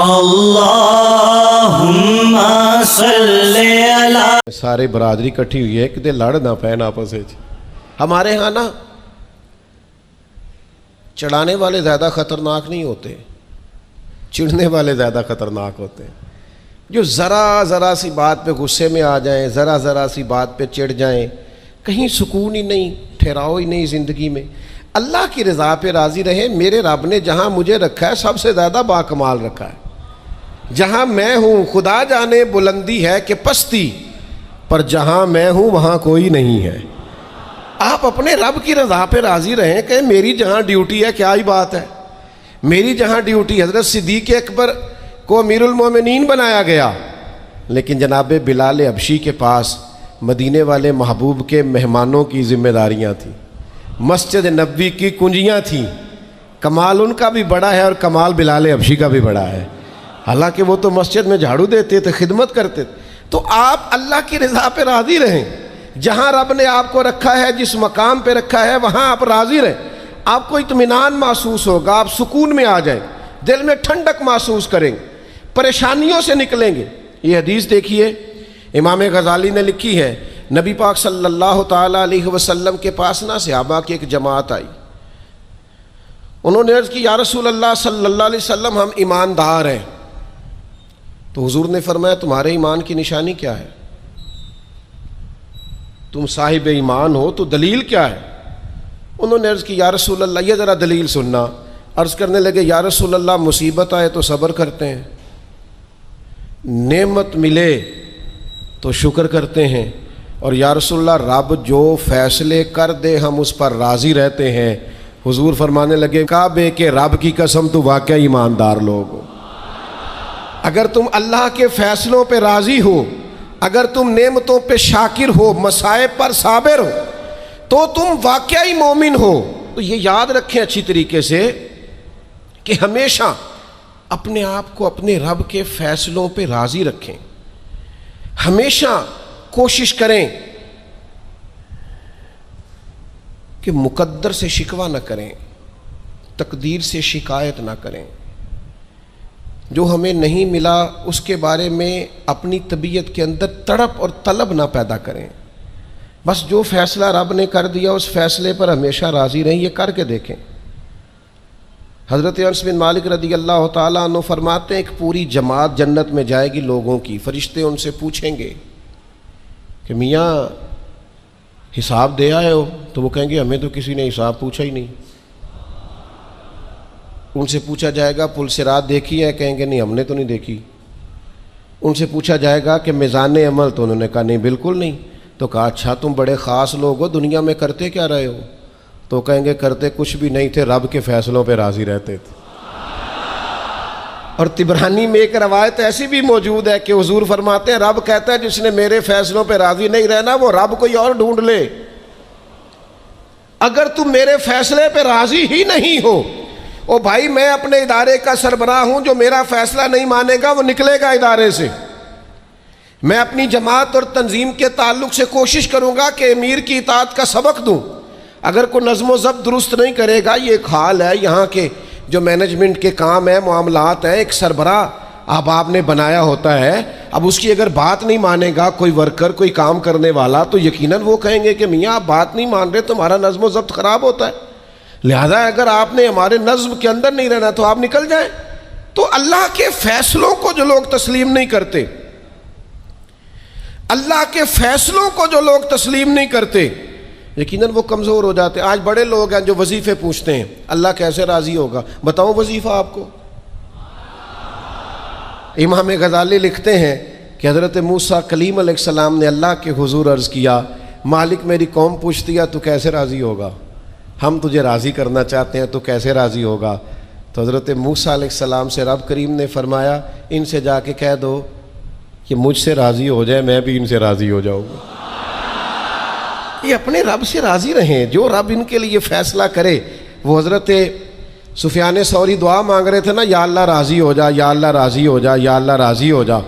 اللہم صلی علی. سارے برادری کٹھی ہوئی ہے کہ لڑ نہ پین آپس میں. ہمارے ہاں نا چڑھانے والے زیادہ خطرناک نہیں ہوتے، چڑھنے والے زیادہ خطرناک ہوتے ہیں. جو ذرا سی بات پہ غصے میں آ جائیں، ذرا سی بات پہ چڑھ جائیں، کہیں سکون ہی نہیں، ٹھہراؤ ہی نہیں زندگی میں. اللہ کی رضا پہ راضی رہیں. میرے رب نے جہاں مجھے رکھا ہے سب سے زیادہ باکمال رکھا ہے. جہاں میں ہوں خدا جانے بلندی ہے کہ پستی، پر جہاں میں ہوں وہاں کوئی نہیں ہے. آپ اپنے رب کی رضا پہ راضی رہیں کہ میری جہاں ڈیوٹی ہے، کیا ہی بات ہے، میری جہاں ڈیوٹی. حضرت صدیق اکبر کو امیر المومنین بنایا گیا، لیکن جناب بلال حبشی کے پاس مدینے والے محبوب کے مہمانوں کی ذمہ داریاں تھیں، مسجد نبوی کی کنجیاں تھیں. کمال ان کا بھی بڑا ہے اور کمال بلال حبشی کا بھی بڑا ہے. حالانکہ وہ تو مسجد میں جھاڑو دیتے تھے، خدمت کرتے تھے. تو آپ اللہ کی رضا پہ راضی رہیں. جہاں رب نے آپ کو رکھا ہے، جس مقام پہ رکھا ہے، وہاں آپ راضی رہیں. آپ کو اطمینان محسوس ہوگا، آپ سکون میں آ جائیں، دل میں ٹھنڈک محسوس کریں گے، پریشانیوں سے نکلیں گے. یہ حدیث دیکھیے امام غزالی نے لکھی ہے. نبی پاک صلی اللہ تعالیٰ علیہ وسلم کے پاس نا صحابہ کی ایک جماعت آئی. انہوں نے عرض کی یا رسول اللہ صلی اللہ علیہ وسلم ہم ایماندار ہیں. تو حضور نے فرمایا تمہارے ایمان کی نشانی کیا ہے؟ تم صاحب ایمان ہو تو دلیل کیا ہے؟ انہوں نے عرض کی یا رسول اللہ، یہ ذرا دلیل سننا. عرض کرنے لگے یا رسول اللہ مصیبت آئے تو صبر کرتے ہیں، نعمت ملے تو شکر کرتے ہیں، اور یا رسول اللہ رب جو فیصلے کر دے ہم اس پر راضی رہتے ہیں. حضور فرمانے لگے کعبے کے رب کی قسم تو واقعی ایماندار لوگ ہو. اگر تم اللہ کے فیصلوں پہ راضی ہو، اگر تم نعمتوں پہ شاکر ہو، مصائب پر صابر ہو، تو تم واقعی مومن ہو. تو یہ یاد رکھیں اچھی طریقے سے کہ ہمیشہ اپنے آپ کو اپنے رب کے فیصلوں پہ راضی رکھیں. ہمیشہ کوشش کریں کہ مقدر سے شکوہ نہ کریں، تقدیر سے شکایت نہ کریں. جو ہمیں نہیں ملا اس کے بارے میں اپنی طبیعت کے اندر تڑپ اور طلب نہ پیدا کریں. بس جو فیصلہ رب نے کر دیا اس فیصلے پر ہمیشہ راضی رہیں. یہ کر کے دیکھیں. حضرت انس بن مالک رضی اللہ تعالیٰ عنہ فرماتے ہیں ایک پوری جماعت جنت میں جائے گی لوگوں کی. فرشتے ان سے پوچھیں گے کہ میاں حساب دے آئے ہو؟ تو وہ کہیں گے ہمیں تو کسی نے حساب پوچھا ہی نہیں. ان سے پوچھا جائے گا پل صراط دیکھی ہے؟ کہیں گے نہیں ہم نے تو نہیں دیکھی. ان سے پوچھا جائے گا کہ میزان عمل؟ تو انہوں نے کہا نہیں بالکل نہیں. تو کہا اچھا تم بڑے خاص لوگ ہو، دنیا میں کرتے کیا رہے ہو؟ تو کہیں گے کرتے کچھ بھی نہیں تھے، رب کے فیصلوں پہ راضی رہتے تھے. اور طبرانی میں ایک روایت ایسی بھی موجود ہے کہ حضور فرماتے ہیں رب کہتا ہے جس نے میرے فیصلوں پہ راضی نہیں رہنا وہ رب کوئی اور ڈھونڈ لے. اگر تم میرے فیصلے پہ راضی ہی نہیں ہو، او بھائی میں اپنے ادارے کا سربراہ ہوں، جو میرا فیصلہ نہیں مانے گا وہ نکلے گا ادارے سے. میں اپنی جماعت اور تنظیم کے تعلق سے کوشش کروں گا کہ امیر کی اطاعت کا سبق دوں. اگر کوئی نظم و ضبط درست نہیں کرے گا، یہ ایک حال ہے یہاں کے جو مینجمنٹ کے کام ہیں، معاملات ہیں، ایک سربراہ آپ نے بنایا ہوتا ہے. اب اس کی اگر بات نہیں مانے گا کوئی ورکر، کوئی کام کرنے والا، تو یقیناً وہ کہیں گے کہ میاں آپ بات نہیں مان رہے، تمہارا نظم و ضبط خراب ہوتا ہے. لہذا اگر آپ نے ہمارے نظم کے اندر نہیں رہنا تو آپ نکل جائیں. تو اللہ کے فیصلوں کو جو لوگ تسلیم نہیں کرتے، اللہ کے فیصلوں کو جو لوگ تسلیم نہیں کرتے، یقیناً وہ کمزور ہو جاتے. آج بڑے لوگ ہیں جو وظیفے پوچھتے ہیں اللہ کیسے راضی ہوگا. بتاؤں وظیفہ آپ کو؟ امام غزالی لکھتے ہیں کہ حضرت موسیٰ کلیم علیہ السلام نے اللہ کے حضور عرض کیا مالک میری قوم پوچھتی ہے تو کیسے راضی ہوگا، ہم تجھے راضی کرنا چاہتے ہیں تو کیسے راضی ہوگا. تو حضرت موسیٰ علیہ السلام سے رب کریم نے فرمایا ان سے جا کے کہہ دو کہ مجھ سے راضی ہو جائے، میں بھی ان سے راضی ہو جاؤں گا. یہ اپنے رب سے راضی رہیں. جو رب ان کے لیے فیصلہ کرے. وہ حضرت سفیان ثوری دعا مانگ رہے تھے نا، یا اللہ راضی ہو جا، یا اللہ راضی ہو جا، یا اللہ راضی ہو جا.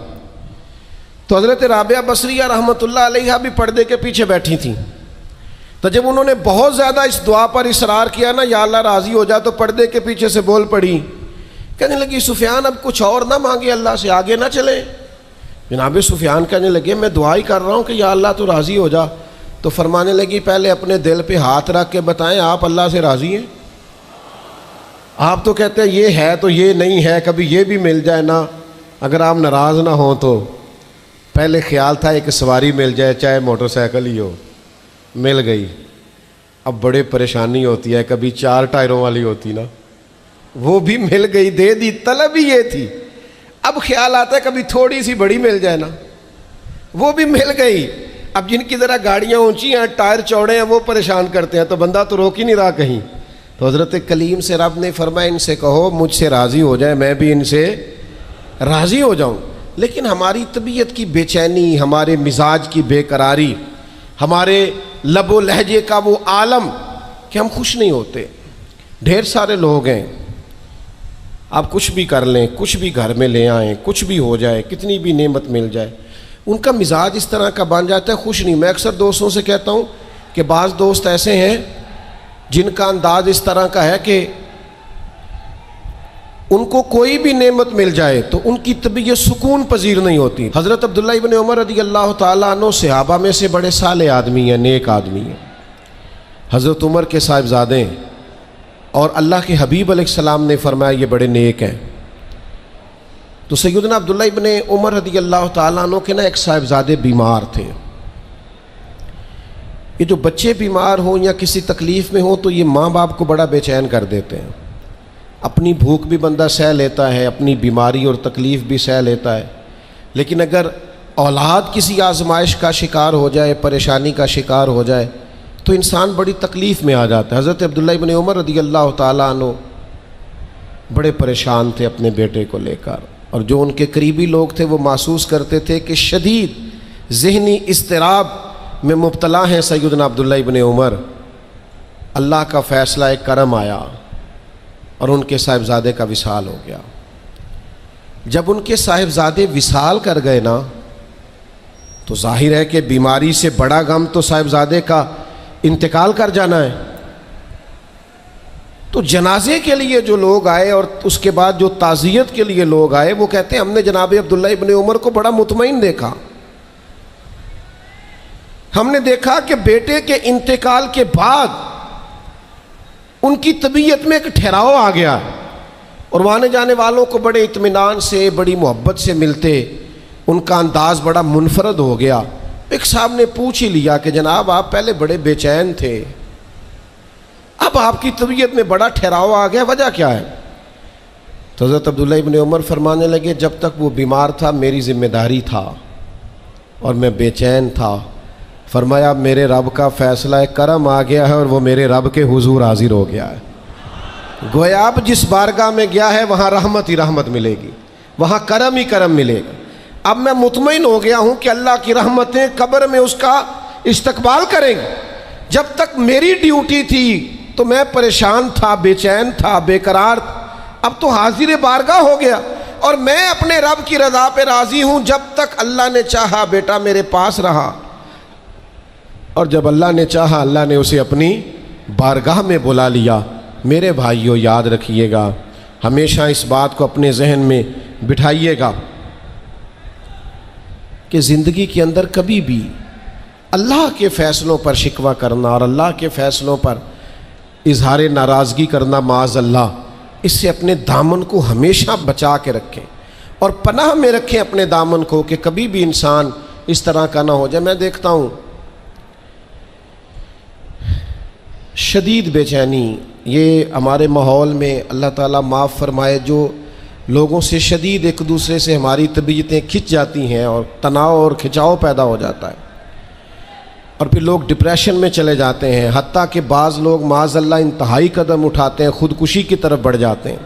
تو حضرت رابعہ بصریہ رحمۃ اللہ علیہ بھی پردے کے پیچھے بیٹھی تھیں. تو جب انہوں نے بہت زیادہ اس دعا پر اصرار کیا نا، یا اللہ راضی ہو جا، تو پردے کے پیچھے سے بول پڑی کہنے لگی سفیان اب کچھ اور نہ مانگے اللہ سے, آگے نہ چلے. جناب سفیان کہنے لگے میں دعا ہی کر رہا ہوں کہ یا اللہ تو راضی ہو جا. تو فرمانے لگی پہلے اپنے دل پہ ہاتھ رکھ کے بتائیں آپ اللہ سے راضی ہیں؟ آپ تو کہتے ہیں یہ ہے تو یہ نہیں ہے, کبھی یہ بھی مل جائے نا. اگر آپ ناراض نہ ہوں تو پہلے خیال تھا ایک سواری مل جائے چاہے موٹر سائیکل ہی ہو, مل گئی. اب بڑے پریشانی ہوتی ہے, کبھی 4 ٹائروں والی ہوتی نا, وہ بھی مل گئی, دے دی, طلب ہی یہ تھی. اب خیال آتا ہے کبھی تھوڑی سی بڑی مل جائے نا, وہ بھی مل گئی. اب جن کی ذرا گاڑیاں اونچی ہیں, ٹائر چوڑے ہیں, وہ پریشان کرتے ہیں, تو بندہ تو روک ہی نہیں رہا کہیں. تو حضرت کلیم سے رب نے فرمایا ان سے کہو مجھ سے راضی ہو جائے, میں بھی ان سے راضی ہو جاؤں. لیکن ہماری طبیعت کی بے چینی, ہمارے مزاج کی بے قراری, ہمارے لب و لہجے کا وہ عالم کہ ہم خوش نہیں ہوتے. ڈھیر سارے لوگ ہیں, آپ کچھ بھی کر لیں, کچھ بھی گھر میں لے آئیں, کچھ بھی ہو جائے, کتنی بھی نعمت مل جائے, ان کا مزاج اس طرح کا بن جاتا ہے, خوش نہیں. میں اکثر دوستوں سے کہتا ہوں کہ بعض دوست ایسے ہیں جن کا انداز اس طرح کا ہے کہ ان کو کوئی بھی نعمت مل جائے تو ان کی طبیعت سکون پذیر نہیں ہوتی. حضرت عبداللہ ابن عمر رضی اللہ تعالیٰ عنہ صحابہ میں سے بڑے صالح آدمی ہیں, نیک آدمی ہیں. حضرت عمر کے صاحبزادے ہیں, اور اللہ کے حبیب علیہ السلام نے فرمایا یہ بڑے نیک ہیں. تو سیدنا عبداللہ ابن عمر رضی اللہ تعالیٰ عنہ کے نا ایک صاحبزادے بیمار تھے. یہ جو بچے بیمار ہوں یا کسی تکلیف میں ہوں تو یہ ماں باپ کو بڑا بے چین کر دیتے ہیں. اپنی بھوک بھی بندہ سہ لیتا ہے, اپنی بیماری اور تکلیف بھی سہ لیتا ہے, لیکن اگر اولاد کسی آزمائش کا شکار ہو جائے, پریشانی کا شکار ہو جائے تو انسان بڑی تکلیف میں آ جاتا ہے. حضرت عبداللہ ابن عمر رضی اللہ تعالیٰ عنہ بڑے پریشان تھے اپنے بیٹے کو لے کر, اور جو ان کے قریبی لوگ تھے وہ محسوس کرتے تھے کہ شدید ذہنی اضطراب میں مبتلا ہیں سیدنا عبداللہ ابن عمر. اللہ کا فیصلہ کرم آیا اور ان کے صاحبزادے کا وصال ہو گیا. جب ان کے صاحبزادے وصال کر گئے نا تو ظاہر ہے کہ بیماری سے بڑا غم تو صاحبزادے کا انتقال کر جانا ہے. تو جنازے کے لیے جو لوگ آئے اور اس کے بعد جو تعزیت کے لیے لوگ آئے وہ کہتے ہیں ہم نے جناب عبداللہ ابن عمر کو بڑا مطمئن دیکھا. ہم نے دیکھا کہ بیٹے کے انتقال کے بعد ان کی طبیعت میں ایک ٹھہراؤ آ گیا, اور آنے جانے والوں کو بڑے اطمینان سے, بڑی محبت سے ملتے, ان کا انداز بڑا منفرد ہو گیا. ایک صاحب نے پوچھ ہی لیا کہ جناب آپ پہلے بڑے بے چین تھے, اب آپ کی طبیعت میں بڑا ٹھہراؤ آ گیا, وجہ کیا ہے؟ تو حضرت عبداللہ ابن عمر فرمانے لگے جب تک وہ بیمار تھا میری ذمہ داری تھا اور میں بے چین تھا. فرمایا اب میرے رب کا فیصلہ کرم آ گیا ہے اور وہ میرے رب کے حضور حاضر ہو گیا ہے. گویا اب جس بارگاہ میں گیا ہے وہاں رحمت ہی رحمت ملے گی, وہاں کرم ہی کرم ملے گا. اب میں مطمئن ہو گیا ہوں کہ اللہ کی رحمتیں قبر میں اس کا استقبال کریں گے. جب تک میری ڈیوٹی تھی تو میں پریشان تھا, بے چین تھا, بے قرار تھا, اب تو حاضر بارگاہ ہو گیا اور میں اپنے رب کی رضا پہ راضی ہوں. جب تک اللہ نے چاہا بیٹا میرے پاس رہا, اور جب اللہ نے چاہا اللہ نے اسے اپنی بارگاہ میں بلا لیا. میرے بھائیوں یاد رکھیے گا, ہمیشہ اس بات کو اپنے ذہن میں بٹھائیے گا کہ زندگی کے اندر کبھی بھی اللہ کے فیصلوں پر شکوہ کرنا اور اللہ کے فیصلوں پر اظہار ناراضگی کرنا معاذ اللہ, اس سے اپنے دامن کو ہمیشہ بچا کے رکھیں اور پناہ میں رکھیں اپنے دامن کو کہ کبھی بھی انسان اس طرح کا نہ ہو جائے. میں دیکھتا ہوں شدید بے چینی یہ ہمارے ماحول میں, اللہ تعالیٰ معاف فرمائے, جو لوگوں سے شدید ایک دوسرے سے ہماری طبیعتیں کھنچ جاتی ہیں اور تناؤ اور کھچاؤ پیدا ہو جاتا ہے, اور پھر لوگ ڈپریشن میں چلے جاتے ہیں. حتیٰ کہ بعض لوگ معاذ اللہ انتہائی قدم اٹھاتے ہیں, خودکشی کی طرف بڑھ جاتے ہیں.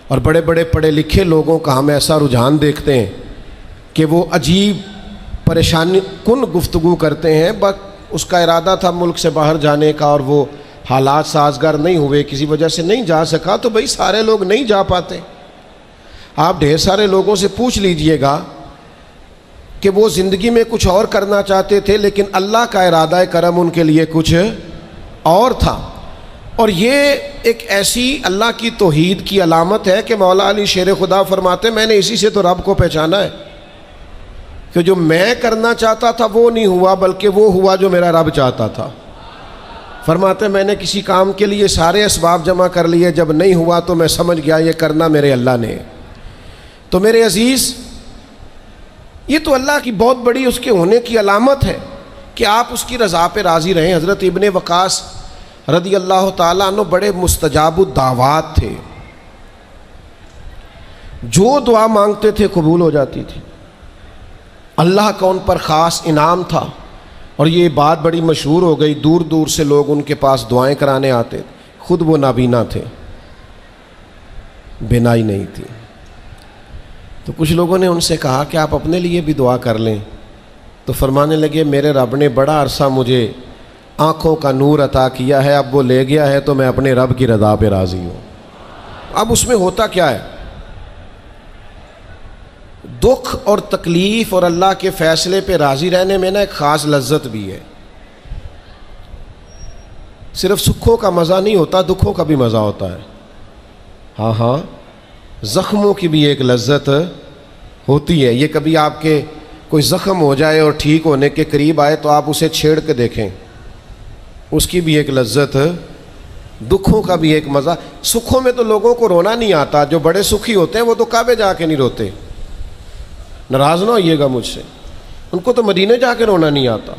اور بڑے بڑے پڑھے لکھے لوگوں کا ہم ایسا رجحان دیکھتے ہیں کہ وہ عجیب پریشانی کن گفتگو کرتے ہیں, بس اس کا ارادہ تھا ملک سے باہر جانے کا اور وہ حالات سازگار نہیں ہوئے, کسی وجہ سے نہیں جا سکا. تو بھئی سارے لوگ نہیں جا پاتے. آپ ڈھیر سارے لوگوں سے پوچھ لیجئے گا کہ وہ زندگی میں کچھ اور کرنا چاہتے تھے لیکن اللہ کا ارادہ کرم ان کے لیے کچھ اور تھا. اور یہ ایک ایسی اللہ کی توحید کی علامت ہے کہ مولا علی شیر خدا فرماتے میں نے اسی سے تو رب کو پہچانا ہے کہ جو میں کرنا چاہتا تھا وہ نہیں ہوا، بلکہ وہ ہوا جو میرا رب چاہتا تھا۔ فرماتے میں نے کسی کام کے لیے سارے اسباب جمع کر لیے، جب نہیں ہوا تو میں سمجھ گیا یہ کرنا میرے اللہ نے۔ تو میرے عزیز، یہ تو اللہ کی بہت بڑی اس کے ہونے کی علامت ہے کہ آپ اس کی رضا پہ راضی رہیں۔ حضرت ابن وقاص رضی اللہ تعالیٰ عنہ بڑے مستجاب الدعوات تھے، جو دعا مانگتے تھے قبول ہو جاتی تھی، اللہ کا ان پر خاص انعام تھا۔ اور یہ بات بڑی مشہور ہو گئی، دور دور سے لوگ ان کے پاس دعائیں کرانے آتے تھے، خود وہ نابینا تھے، بینائی نہیں تھی۔ تو کچھ لوگوں نے ان سے کہا کہ آپ اپنے لیے بھی دعا کر لیں، تو فرمانے لگے میرے رب نے بڑا عرصہ مجھے آنکھوں کا نور عطا کیا ہے، اب وہ لے گیا ہے تو میں اپنے رب کی رضا پہ راضی ہوں۔ اب اس میں ہوتا کیا ہے؟ دکھ اور تکلیف اور اللہ کے فیصلے پہ راضی رہنے میں نا ایک خاص لذت بھی ہے۔ صرف سکھوں کا مزہ نہیں ہوتا، دکھوں کا بھی مزہ ہوتا ہے۔ ہاں ہاں، زخموں کی بھی ایک لذت ہوتی ہے۔ یہ کبھی آپ کے کوئی زخم ہو جائے اور ٹھیک ہونے کے قریب آئے تو آپ اسے چھیڑ کے دیکھیں، اس کی بھی ایک لذت، دکھوں کا بھی ایک مزہ۔ سکھوں میں تو لوگوں کو رونا نہیں آتا، جو بڑے سکھی ہوتے ہیں وہ تو کعبے جا کے نہیں روتے، ناراض نہ ہوئیے گا مجھ سے، ان کو تو مدینے جا کے رونا نہیں آتا۔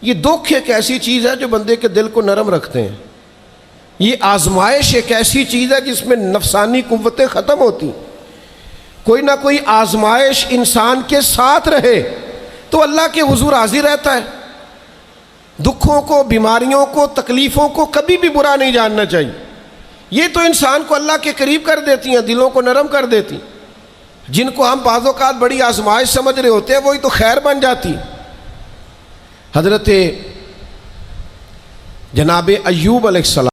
یہ دکھ ایک ایسی چیز ہے جو بندے کے دل کو نرم رکھتے ہیں۔ یہ آزمائش ایک ایسی چیز ہے جس میں نفسانی قوتیں ختم ہوتی۔ کوئی نہ کوئی آزمائش انسان کے ساتھ رہے تو اللہ کے حضور حاضر رہتا ہے۔ دکھوں کو، بیماریوں کو، تکلیفوں کو کبھی بھی برا نہیں جاننا چاہیے۔ یہ تو انسان کو اللہ کے قریب کر دیتی ہیں، دلوں کو نرم کر دیتی۔ جن کو ہم بعض اوقات بڑی آزمائش سمجھ رہے ہوتے ہیں وہی تو خیر بن جاتی۔ حضرت جناب ایوب علیہ السلام